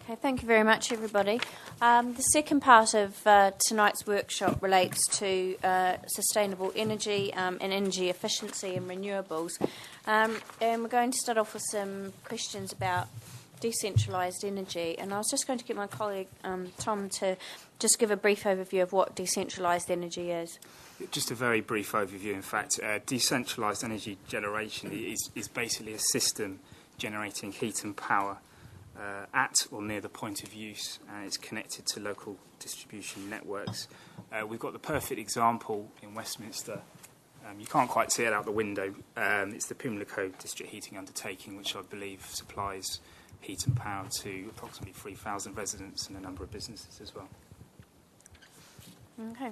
Okay, thank you very much, everybody. The second part of tonight's workshop relates to sustainable energy and energy efficiency and renewables. And we're going to start off with some questions about decentralised energy. And I was just going to get my colleague Tom to just give a brief overview of what decentralised energy is. Just a very brief overview. In fact, decentralised energy generation is basically a system generating heat and power at or near the point of use, and it's connected to local distribution networks. We've got the perfect example in Westminster. You can't quite see it out the window. It's the Pimlico District Heating Undertaking, which I believe supplies heat and power to approximately 3,000 residents and a number of businesses as well. Okay.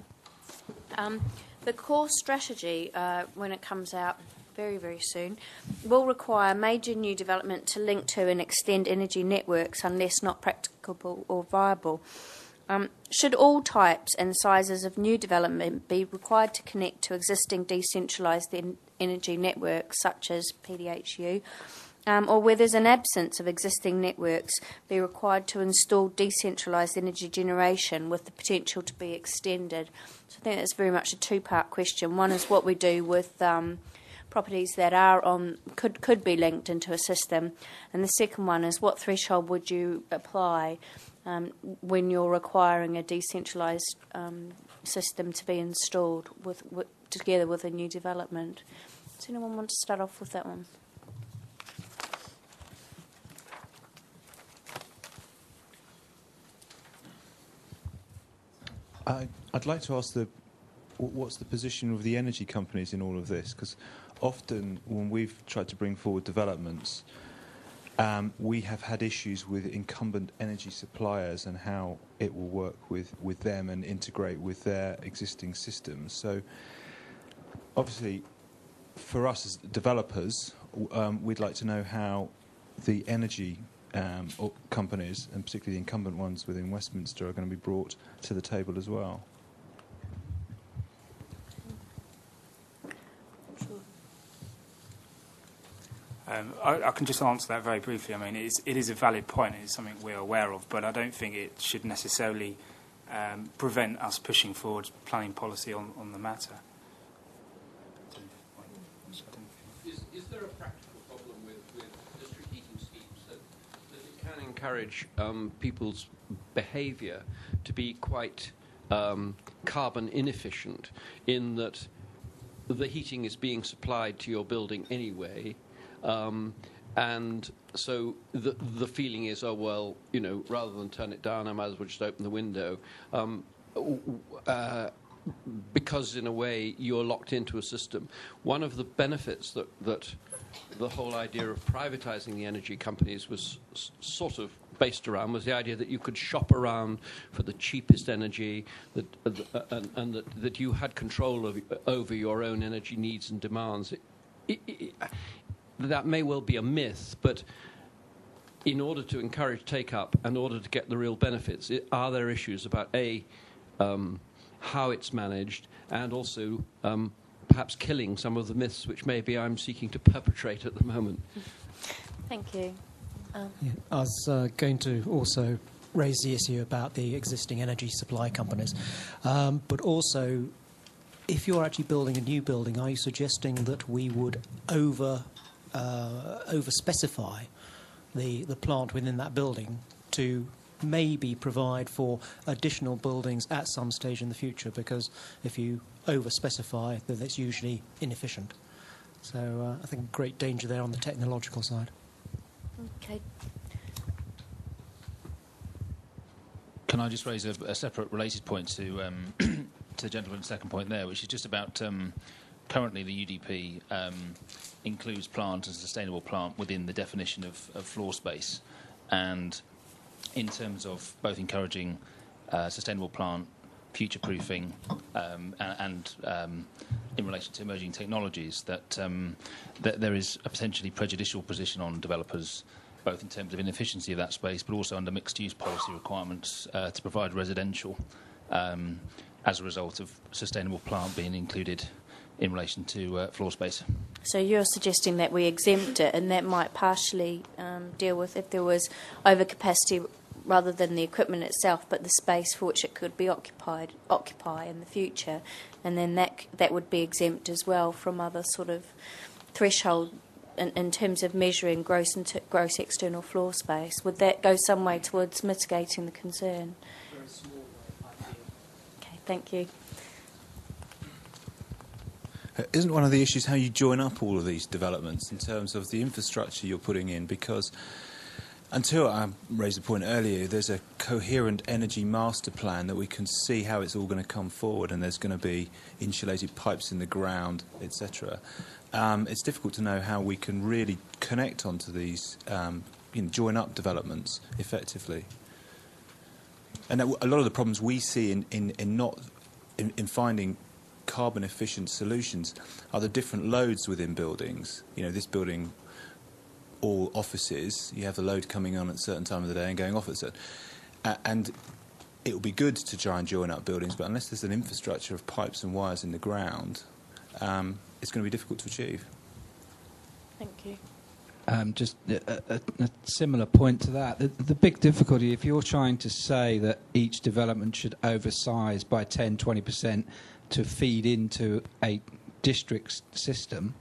The core strategy, when it comes out very, very soon, will require major new development to link to and extend energy networks unless not practicable or viable. Should all types and sizes of new development be required to connect to existing decentralised energy networks such as PDHU, or where there's an absence of existing networks, be required to install decentralised energy generation with the potential to be extended? So I think that's very much a two-part question. One is what we do with properties that are on could be linked into a system, and the second one is what threshold would you apply when you're requiring a decentralised system to be installed together with a new development. Does anyone want to start off with that one? I'd like to ask what's the position of the energy companies in all of this? Because often when we've tried to bring forward developments, we have had issues with incumbent energy suppliers and how it will work with them and integrate with their existing systems. So obviously, for us as developers, we'd like to know how the energy companies, and particularly the incumbent ones within Westminster, are going to be brought to the table as well. I can just answer that very briefly. I mean, it is a valid point. It's something we're aware of, but I don't think it should necessarily prevent us pushing forward planning policy on the matter. Is there a practical problem with district heating schemes that it can encourage people's behaviour to be quite carbon inefficient, in that the heating is being supplied to your building anyway? And so the feeling is, oh, well, you know, rather than turn it down, I might as well just open the window. Because, in a way, you're locked into a system. One of the benefits that the whole idea of privatising the energy companies was sort of based around was the idea that you could shop around for the cheapest energy, and that you had control over your own energy needs and demands. That may well be a myth, but in order to encourage take-up, in order to get the real benefits, are there issues about, how it's managed, and also perhaps killing some of the myths which maybe I'm seeking to perpetrate at the moment? Thank you. I was going to also raise the issue about the existing energy supply companies, but also, if you're actually building a new building, are you suggesting that we would over-specify the plant within that building to maybe provide for additional buildings at some stage in the future? Because if you over-specify, then it's usually inefficient. So I think great danger there on the technological side. Okay. Can I just raise a separate related point to the gentleman's second point there, which is just about currently the UDP includes plant as a sustainable plant within the definition of floor space, and in terms of both encouraging sustainable plant future-proofing and in relation to emerging technologies, that there is a potentially prejudicial position on developers, both in terms of inefficiency of that space, but also under mixed-use policy requirements to provide residential as a result of sustainable plant being included in relation to floor space. So you're suggesting that we exempt it, and that might partially deal with if there was overcapacity rather than the equipment itself, but the space for which it could be occupy in the future, and then that would be exempt as well from other sort of threshold in terms of measuring gross external floor space. Would that go some way towards mitigating the concern? Very small, ideal. Okay, thank you. Isn't one of the issues how you join up all of these developments in terms of the infrastructure you're putting in? Because until I raised the point earlier, there's a coherent energy master plan that we can see how it's all going to come forward, and there's going to be insulated pipes in the ground, etc. It's difficult to know how we can really connect onto these, join up developments effectively. And a lot of the problems we see in finding carbon efficient solutions are the different loads within buildings. This building, all offices, you have the load coming on at a certain time of the day and going off at a certain. And it will be good to try and join up buildings, but unless there's an infrastructure of pipes and wires in the ground, it's going to be difficult to achieve. Thank you. Just a similar point to that. The big difficulty, if you're trying to say that each development should oversize by 10, 20% to feed into a district system,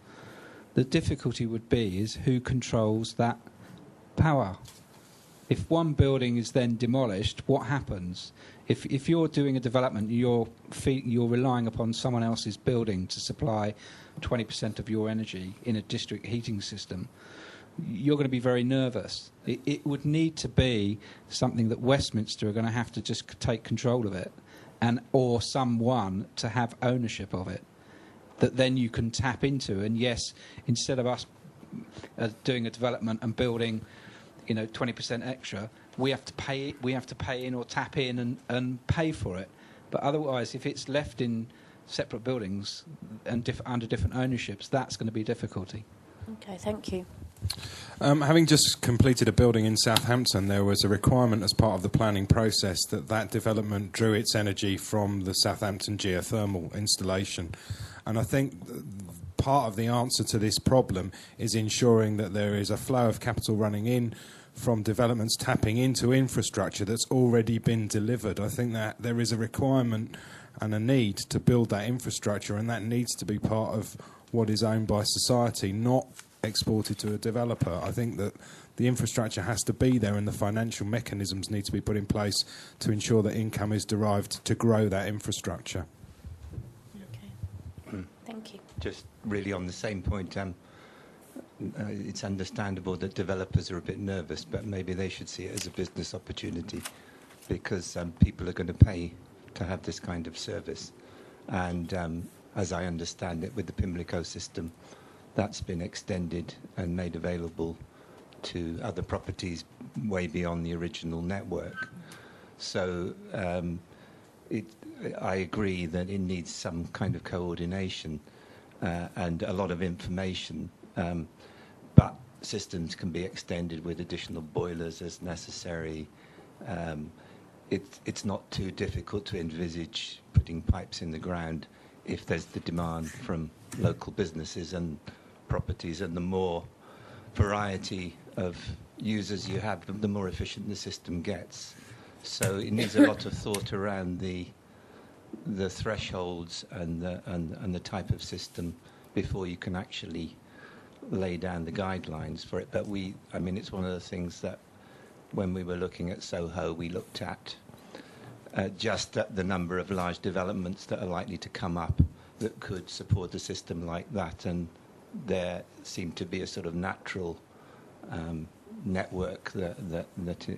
the difficulty would be is who controls that power. If one building is then demolished, what happens? If you're doing a development, you're relying upon someone else's building to supply 20% of your energy in a district heating system, you're going to be very nervous. It would need to be something that Westminster are going to have to just take control of it, or someone to have ownership of it, that then you can tap into. And yes, instead of us doing a development and building 20% extra, we have to pay in or tap in and pay for it. But otherwise, if it's left in separate buildings and under different ownerships, that's going to be a difficulty. Okay, thank you. Having just completed a building in Southampton, there was a requirement as part of the planning process that development drew its energy from the Southampton geothermal installation. And I think part of the answer to this problem is ensuring that there is a flow of capital running in from developments tapping into infrastructure that's already been delivered. I think that there is a requirement and a need to build that infrastructure, and that needs to be part of what is owned by society, not exported to a developer. I think that the infrastructure has to be there, and the financial mechanisms need to be put in place to ensure that income is derived to grow that infrastructure. Okay. Thank you. Just really on the same point, it's understandable that developers are a bit nervous, but maybe they should see it as a business opportunity, because people are going to pay to have this kind of service. And as I understand it, with the Pimlico system, that's been extended and made available to other properties way beyond the original network. So I agree that it needs some kind of coordination and a lot of information, but systems can be extended with additional boilers as necessary. It's not too difficult to envisage putting pipes in the ground if there's the demand from local businesses and properties, and the more variety of users you have, the more efficient the system gets. So it needs a lot of thought around the thresholds and the type of system before you can actually lay down the guidelines for it. But it's one of the things that when we were looking at Soho, we looked at just at the number of large developments that are likely to come up that could support a system like that, and there seemed to be a sort of natural network that